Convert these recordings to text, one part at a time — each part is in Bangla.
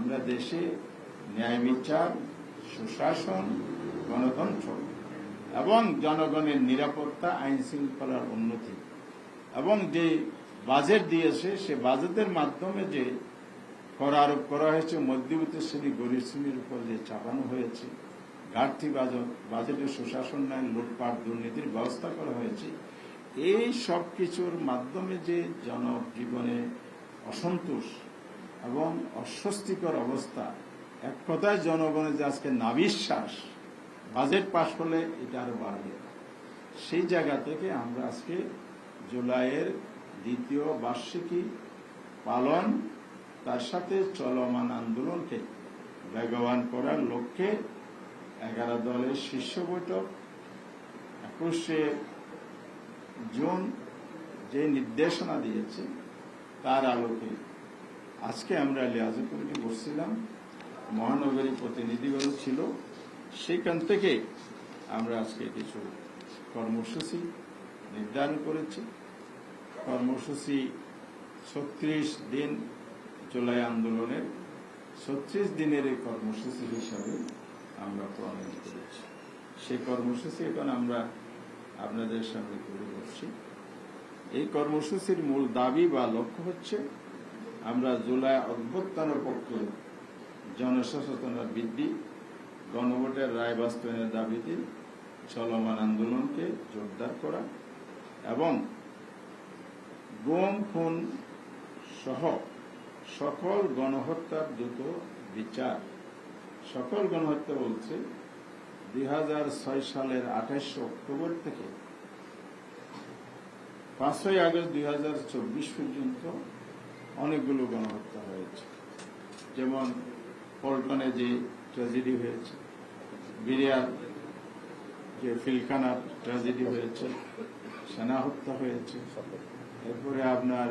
আমরা দেশে ন্যায় বিচার, সুশাসন, গণতন্ত্র এবং জনগণের নিরাপত্তা, আইন শৃঙ্খলার উন্নতি এবং যে বাজেট দিয়েছে সে বাজেটের মাধ্যমে যে কর আরোপ করা হয়েছে, মধ্যবিত্ত শ্রেণী গরিব শ্রেণীর উপর যে চাপানো হয়েছে, ঘাটতি বাজেটের সুশাসন নাই, লুটপাট দুর্নীতির ব্যবস্থা করা হয়েছে, এই সব কিছুর মাধ্যমে যে জনজীবনে অসন্তোষ এবং অস্বস্তিকর অবস্থা, এক কথায় জনগণের যে আজকে নাবিশ্বাস, বাজেট পাশ হলে এটা আরো বাড়বে। সেই জায়গা থেকে আমরা আজকে জুলাইয়ের দ্বিতীয় বার্ষিকী পালন, তার সাথে চলমান আন্দোলনকে বেগবান করার লক্ষ্যে 11 দলের শীর্ষ বৈঠক 21শে জুন যে নির্দেশনা দিয়েছে তার আলোকে আজকে আমরা লিয়াজত কমিটি বসছিলাম, মহানগরী প্রতিনিধিগণ ছিল, সেখান থেকে আমরা আজকে কিছু কর্মসূচি নির্ধারণ করেছি। কর্মসূচি 36 দিন জুলাই আন্দোলনের 36 দিনের এই কর্মসূচি হিসাবে আমরা প্রণয়ন করেছি। সেই কর্মসূচি এখন আমরা আপনাদের সামনে তুলে ধরছি। এই কর্মসূচির মূল দাবি বা লক্ষ্য হচ্ছে আমরা জুলাই অভ্যুত্থানের পক্ষে জনসচেতনতা বৃদ্ধি, গণভোটের রায় বাস্তবায়নের দাবিতে চলমান আন্দোলনকে জোরদার করা এবং গুম খুন সহ সকল গণহত্যার দ্রুত বিচার। সকল গণহত্যা বলছে 2006 সালের 28 অক্টোবর থেকে 5ই আগস্ট 2024 পর্যন্ত অনেকগুলো গণহত্যা হয়েছে। যেমন পল্টনে যে ট্র্যাজেডি হয়েছে, বিরিয়ার যে ফিলখানার ট্র্যাজেডি হয়েছে, সেনা হত্যা হয়েছে, এরপরে আপনার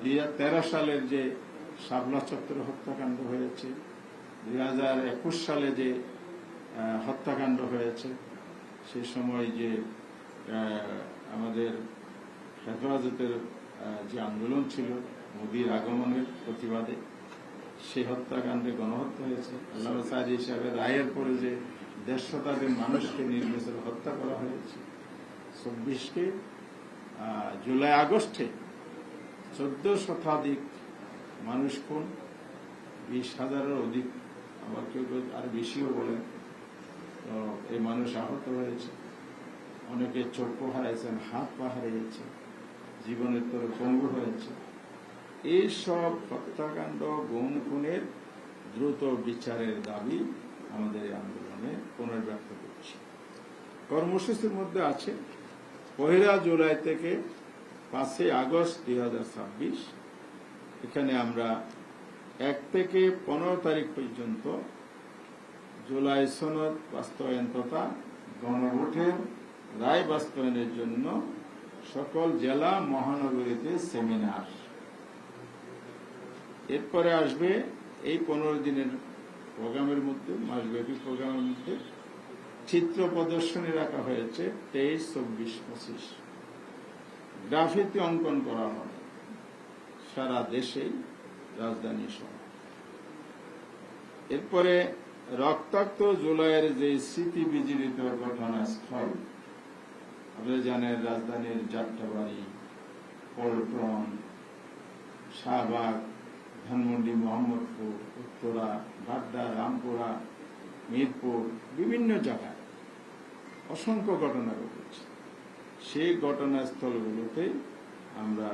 2013 সালের যে শাপলা চত্বর হত্যাকাণ্ড হয়েছে, 2021 সালে যে হত্যাকাণ্ড হয়েছে, সে সময় যে আমাদের হেফাজতের যে আন্দোলন ছিল মোদির আগমনের প্রতিবাদে, সেই হত্যাকাণ্ডে গণহত্যা হয়েছে। আল্লামা সাঈদী সাহেবের রায়ের পরে যে 1.5 শতাধিক মানুষকে নির্বিচারে হত্যা করা হয়েছে। 24 জুলাই আগস্টে 14 শতাধিক মানুষ খুন, 20,000-এর অধিক, আবার কেউ কেউ আর বেশিও বলেন, তো এই মানুষ আহত হয়েছে, অনেকে চক্ষু হারাইছেন, হাত পা হারিয়েছে, জীবনের তরে পঙ্গু হয়েছে। এই সব হত্যাকাণ্ড, গুম খুনের দ্রুত বিচারের দাবি আমাদের এই আন্দোলনে পুনর্ব্যক্ত করছি। কর্মসূচির মধ্যে আছে 1 জুলাই থেকে 5 আগস্ট 2026, এখানে আমরা 1 থেকে 15 তারিখ পর্যন্ত জুলাই সনদ বাস্তবায়ন তথা গণভোটের রায় বাস্তবায়নের জন্য সকল জেলা মহানগরীতে সেমিনার। এরপরে আসবে এই 15 দিনের প্রোগ্রামের মধ্যে, মাসব্যাপী প্রোগ্রামের মধ্যে চিত্র প্রদর্শনী রাখা হয়েছে 23, 24, 25। গ্রাফিতি অঙ্কন করা হবে সারা দেশেই, রাজধানী সহ। এরপরে রক্তাক্ত জুলাইয়ের যে স্মৃতি বিজড়িত ঘটনাস্থল, আপনারা জানেন রাজধানীর যাত্রাবাড়ি, পল্টন, শাহবাগ, ধানমন্ডি, মোহাম্মদপুর, উত্তরা, বাড্ডা, রামপুরা, মিরপুর, বিভিন্ন জায়গায় অসংখ্য ঘটনা ঘটেছে। সেই ঘটনাস্থলগুলোতে আমরা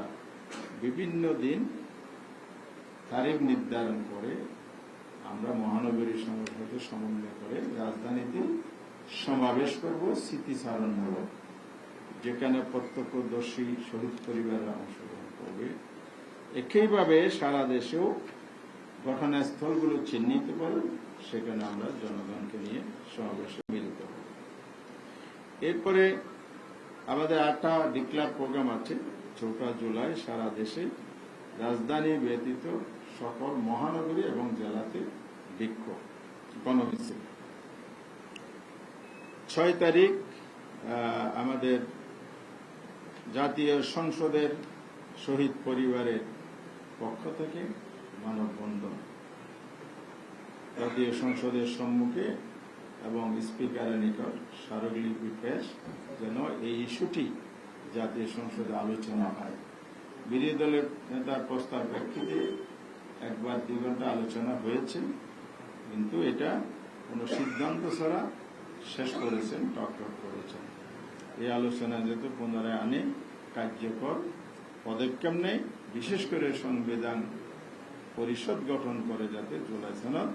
বিভিন্ন দিন তারিখ নির্ধারণ করে আমরা মহানগরী সঙ্গে সাথে সমন্বয় করে রাজধানীতে সমাবেশ করব, স্মৃতিচারণমূলক, যেখানে প্রত্যক্ষদর্শী শহীদ পরিবাররা অংশগ্রহণ করবে। একইভাবে সারা দেশেও ঘটনাস্থলগুলো চিহ্নিত করে সেখানে আমরা জনগণকে নিয়ে সমাবেশে মিলিত হব। এরপরে আমাদের 8টা ডিক্লার প্রোগ্রাম আছে। 4 জুলাই সারা দেশে রাজধানী ব্যতীত সকল মহানগরী এবং জেলাতে বিক্ষোভ, গণমিছিল। 6 তারিখ আমাদের জাতীয় সংসদের শহীদ পরিবারের পক্ষ থেকে মানববন্ধন জাতীয় সংসদের সম্মুখে এবং স্পিকারের নিকট স্মারকলিপি পেশ যেন এই ইস্যুটি জাতীয় সংসদে আলোচনা হয়। বিরোধী দলের নেতার প্রস্তাব প্রেক্ষিতে 1 বা 2 ঘন্টা আলোচনা হয়েছে, কিন্তু এটা কোনো সিদ্ধান্ত ছাড়া শেষ করেছেন, টক করেছেন। এই আলোচনা যেহেতু পুনরায় আনে কার্যকর পদক্ষেপ নেয়, বিশেষ করে সংবিধান পরিষদ গঠন করে যাতে জুলাই সনদ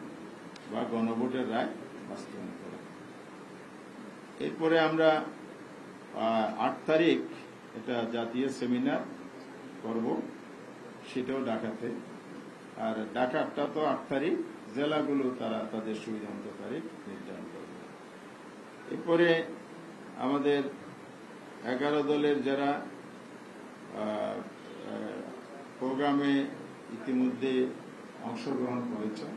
বা গণভোটের রায় বাস্তবায়ন করে। এরপরে আমরা 8 তারিখ এটা জাতীয় সেমিনার করব, সেটাও ঢাকাতে। আর ঢাকাটা তো 8 তারিখ, জেলাগুলো তারা তাদের সুবিধা মতো তারিখ নির্ধারণ করবে। এরপরে আমাদের 11 দলের যারা প্রোগ্রামে ইতিমধ্যে অংশগ্রহণ করেছে,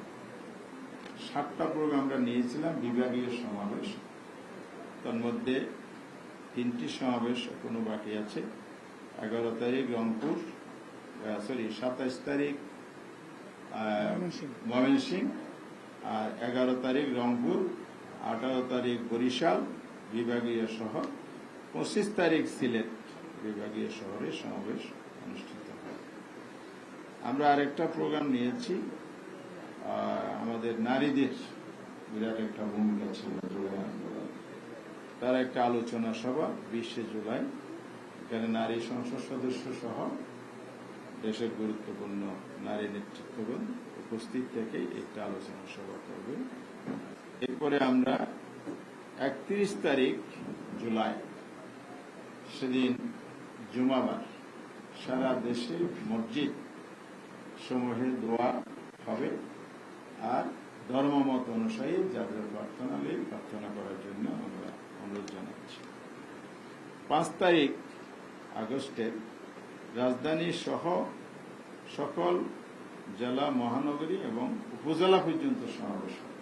7টা প্রোগ্রাম আমরা নিয়েছিলাম বিভাগীয় সমাবেশ। তার মধ্যে 3টি সমাবেশ এখনো বাকি আছে। 11 তারিখ রংপুর, 27 তারিখ ময়মনসিংহ, আর 11 তারিখ রংপুর, 18 তারিখ বরিশাল বিভাগীয় শহর, 25 তারিখ সিলেট বিভাগীয় শহরে সমাবেশ অনুষ্ঠিত হয়। আমরা আরেকটা প্রোগ্রাম নিয়েছি, আমাদের নারীদের বিরাট একটা ভূমিকা ছিল জুলাই আন্দোলন, তার একটা আলোচনা সভা 20 জুলাই। এখানে নারী সংসদ সদস্য সহ দেশের গুরুত্বপূর্ণ নারী নেতৃত্বগণ উপস্থিত থেকে একটা আলোচনা সভা করবে। এরপরে আমরা 31 তারিখ জুলাই, সেদিন জুমাবার, সারা দেশে মসজিদ সমূহে দোয়া হবে আর ধর্মমত অনুযায়ী যাদের প্রার্থনালয়ে প্রার্থনা করার জন্য আমরা অনুরোধ জানাচ্ছি। 5 তারিখ আগস্টের রাজধানী সহ সকল জেলা, মহানগরী এবং উপজেলা পর্যন্ত সমাবেশ হবে।